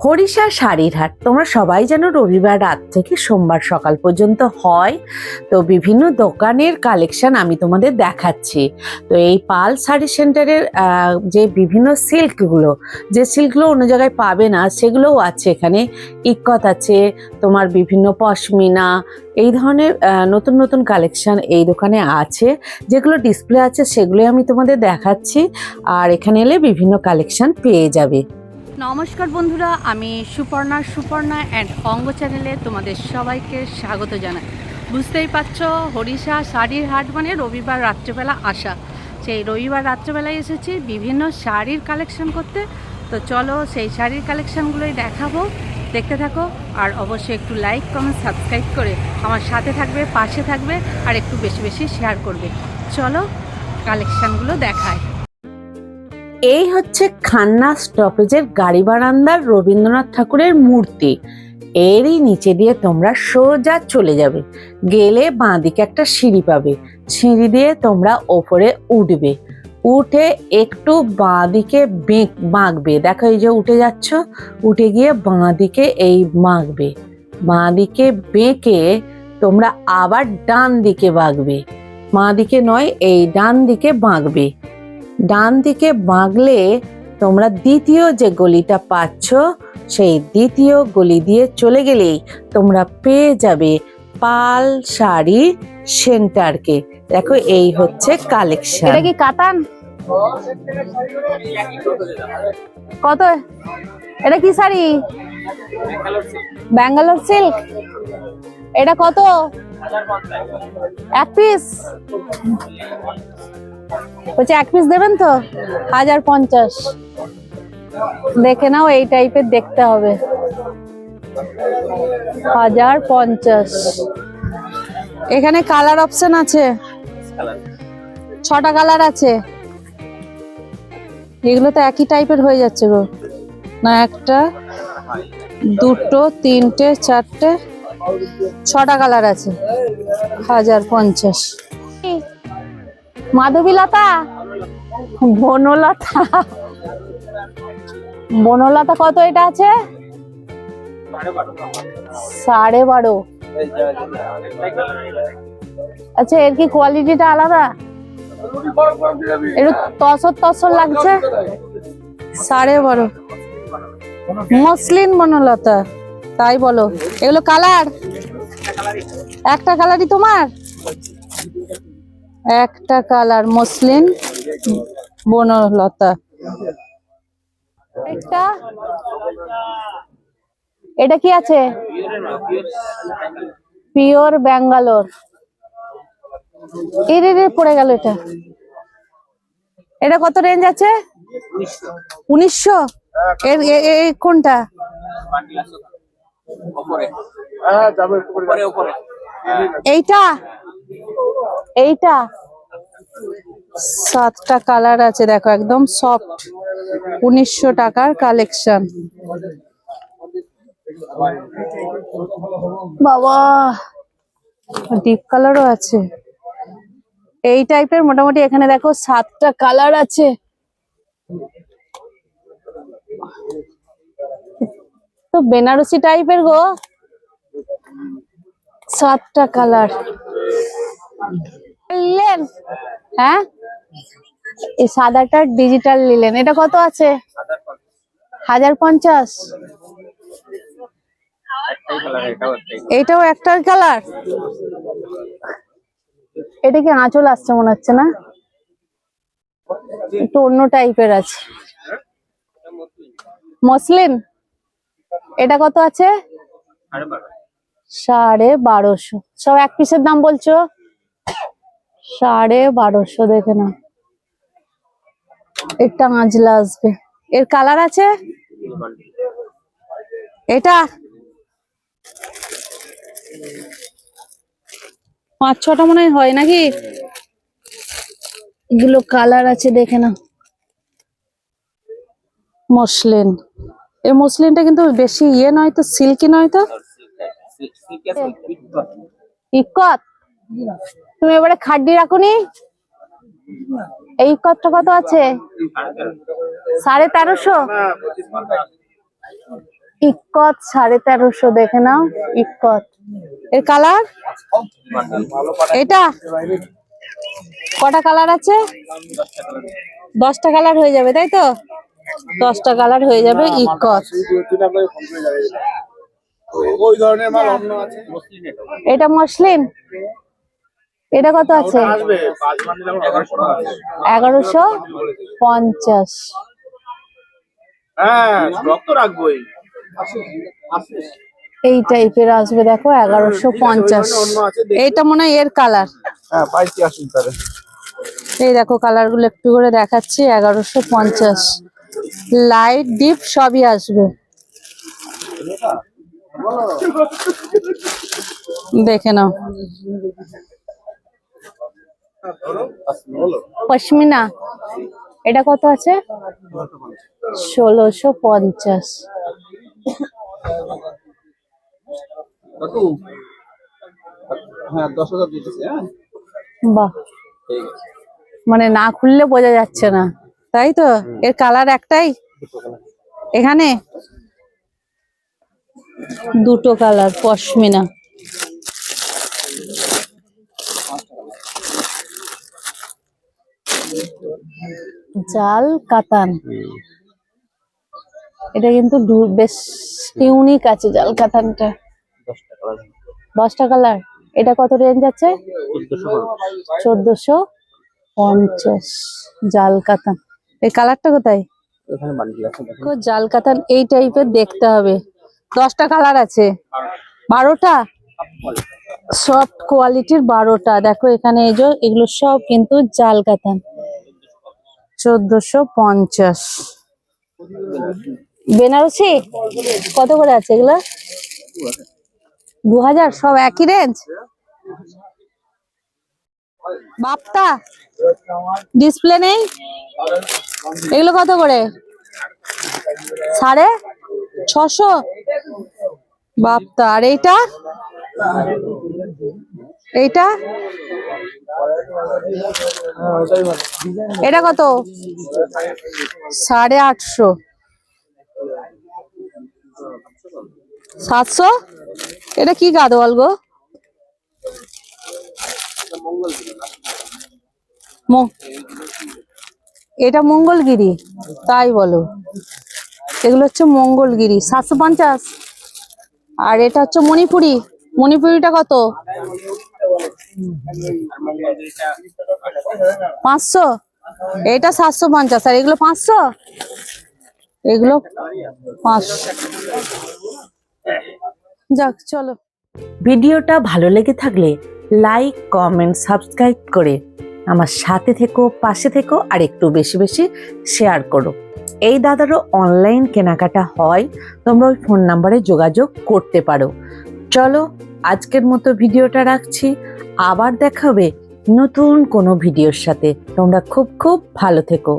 হরিষা শাড়ির হাট তোমরা সবাই জানো রবিবার রাত থেকে সোমবার সকাল পর্যন্ত হয়। তো বিভিন্ন দোকানের কালেকশন আমি তোমাদের দেখাচ্ছি। তো এই পাল শাড়ি সেন্টারের যে বিভিন্ন সিল্কগুলো অন্য জায়গায় পাবে না, সেগুলোও আছে এখানে। ইক্কত আছে, তোমার বিভিন্ন পশমিনা, এই ধরনের নতুন নতুন কালেকশন এই দোকানে আছে। যেগুলো ডিসপ্লে আছে সেগুলোই আমি তোমাদের দেখাচ্ছি, আর এখানে এলে বিভিন্ন কালেকশন পেয়ে যাবে। নমস্কার বন্ধুরা, আমি সুপর্ণা অ্যান্ড অঙ্গ চ্যানেলে তোমাদের সবাইকে স্বাগত জানাই। বুঝতেই পারছো, হরিষা শাড়ির হাট মানে রবিবার রাত্রেবেলা আসা। সেই রবিবার রাত্রেবেলায় এসেছি বিভিন্ন শাড়ির কালেকশন করতে। তো চলো সেই শাড়ির কালেকশানগুলোই দেখাবো, দেখতে থাকো। আর অবশ্যই একটু লাইক কমেন্ট সাবস্ক্রাইব করে আমার সাথে থাকবে, পাশে থাকবে, আর একটু বেশি বেশি শেয়ার করবে। চলো কালেকশানগুলো দেখায়। এই হচ্ছে খান্না স্টপেজের গাড়ি বারান্দার রবীন্দ্রনাথ ঠাকুরের মূর্তি। এরই নিচে দিয়ে তোমরা সোজা চলে যাবে, গেলে বাঁদিকে একটা সিঁড়ি পাবে। সিঁড়ি দিয়ে তোমরা ওপরে উঠবে, উঠে একটু বাঁদিকে বাঁকবে। দেখো এই যে উঠে যাচ্ছ, উঠে গিয়ে বাঁদিকে এই বাঁকবে, বাঁদিকে বেঁকে তোমরা আবার ডান দিকে বাঁকবে। বাঁদিকে নয়, এই ডান দিকে বাঁকবে। ডান দিকে বাঁকলে তোমরা দ্বিতীয় যে গলিটা পাচ্ছ, সেই দ্বিতীয় গলি দিয়ে চলে গেলেই তোমরা পেয়ে যাবে পাল শাড়ি সেন্টারকে। দেখো এই হচ্ছে কালেকশন। এটা কি কাতান? কত? এটা কি শাড়ি? ব্যাঙ্গালোর সিল্ক। এটা কত? এক পিস? বলছে এক পিস দেবেন তো? 1050। দেখে নাও, এই টাইপের দেখতে হবে। 1050। এখানে কালার অপশন আছে, 6টা কালার আছে। এগুলো তো একই টাইপের হয়ে যাচ্ছে গো। না, একটা, দুটো, তিনটে, চারটে, 6টা কালার আছে। 1050। মাধবীলতা, বনলতা। বনলতা কত এটা আছে? 12.5। আচ্ছা, এর কি কোয়ালিটিটা আলাদা? একটু তসর লাগছে। 12.5 মসলিন বনলতা, তাই বলো? এগুলো কালার? একটা কালারই তোমার? একটা কালার মসলিন বনলতা। এটা কি আছে? পিওর ব্যাঙ্গালোর। এর পড়ে গেল এটা। এটা কত রেঞ্জ আছে? 1900। এর কোনটা? এইটা? এইটা 7টা কালার আছে, দেখো একদম সফট। 1900 টাকার কালেকশন। বাবা, ডিপ কালারও আছে। এই টাইপের মোটামুটি এখানে দেখো 7টা কালার আছে। তো বেনারসি টাইপের গো, 7টা কালার। লিলেন, হ্যাঁ, এই সাদাটা ডিজিটাল লিলেন। এটা কত আছে? 1050। এটাও একটার কালার। এটা কি আঁচল আসছে মনে হচ্ছে না? একটু অন্য টাইপের আছে। মসলিন। এটা কত আছে? 1250। সব এক পিসের দাম বলছো? 1250। দেখে না, একটা আঁচলা আসবে। এর কালার আছে? এটা 5-6টা মনে হয় নাকি? এগুলো কালার আছে, দেখে না। মসলিন। এই মসলিনটা কিন্তু বেশি ইয়ে নয় তো, সিল্কি নয় তো। ইক্কত, তুমি এবারে খাড্ডি রাখুনি। এই ইক্কতটা কত আছে? 1350। ইক্কত 1350, দেখে নাও ইক্কত। এর কালার এটা কটা কালার আছে? 10টা কালার হয়ে যাবে, তাই তো? 10টা কালার হয়ে যাবে ইক্কত। ওই ধরনের মাল অন্য আছে। এটা মসলিন, এটা কত আছে? আসবে 5 বান্ডিল আমার 1150। হ্যাঁ, স্টক তো রাখবোই। এই টাইপের আসবে, দেখো 1150। এইটা মনে হয় এর কালার। হ্যাঁ, পাইছি আসুন তারে। এই দেখো কালার গুলো একটু করে দেখাচ্ছি। 1150 লাইট ডিপ সবই আসবে, দেখে নাও। পশমিনা এটা কত আছে? 1650। কাকু হ্যাঁ 10,000 দিতেছে। হ্যাঁ বাহ, ঠিক আছে। মানে না খুললে বোঝা যাচ্ছে না, তাই তো? এর কালার একটাই এখানে, দুটো কালার পশমিনা। জাল কাতান, এটা কিন্তু বেশ ইউনিক আছে জাল কাতানটা। 10টা কালার। এটা কত রেঞ্জ আছে? 1450 জাল কাতান। এই কালারটা কোথায়? এখানে বান্ডিল আছে দেখেন। দেখো জাল কাতান এই টাইপের দেখতে হবে। 10টা কালার আছে, 12টা সফট কোয়ালিটির, 12টা। দেখো এখানে এই যে এগুলো সব কিন্তু জাল কাতান। 1450। বেনারসি কত করে আছে এগুলো? 2000। সব একই রেঞ্জ। বাপ্তা ডিসপ্লে নেই, এগুলো কত করে? 650 বাপ্তা। আর এইটা এইটা এটা কত? 850 700। এটা কি গাদোয়াল গো? এটা মঙ্গলগিরি, তাই বলো? এগুলো হচ্ছে মঙ্গলগিরি 750। আর এটা হচ্ছে মণিপুরি। মণিপুরিটা কত? 500। এটা 750 আর এগুলো 500। এগুলো 500। যাক চলো। ভিডিওটা ভালো লেগে থাকলে লাইক, কমেন্ট, সাবস্ক্রাইব করে আমার সাথে থেকো, পাশে থেকো, আর একটু বেশি বেশি শেয়ার করো। এই দাদারও অনলাইন কেনাকাটা হয়, তোমরা ওই ফোন নাম্বারে যোগাযোগ করতে পারো। চলো আজকের মতো ভিডিওটা রাখছি, আবার দেখা হবে নতুন কোনো ভিডিওর সাথে। তোমরা খুব খুব ভালো থেকো।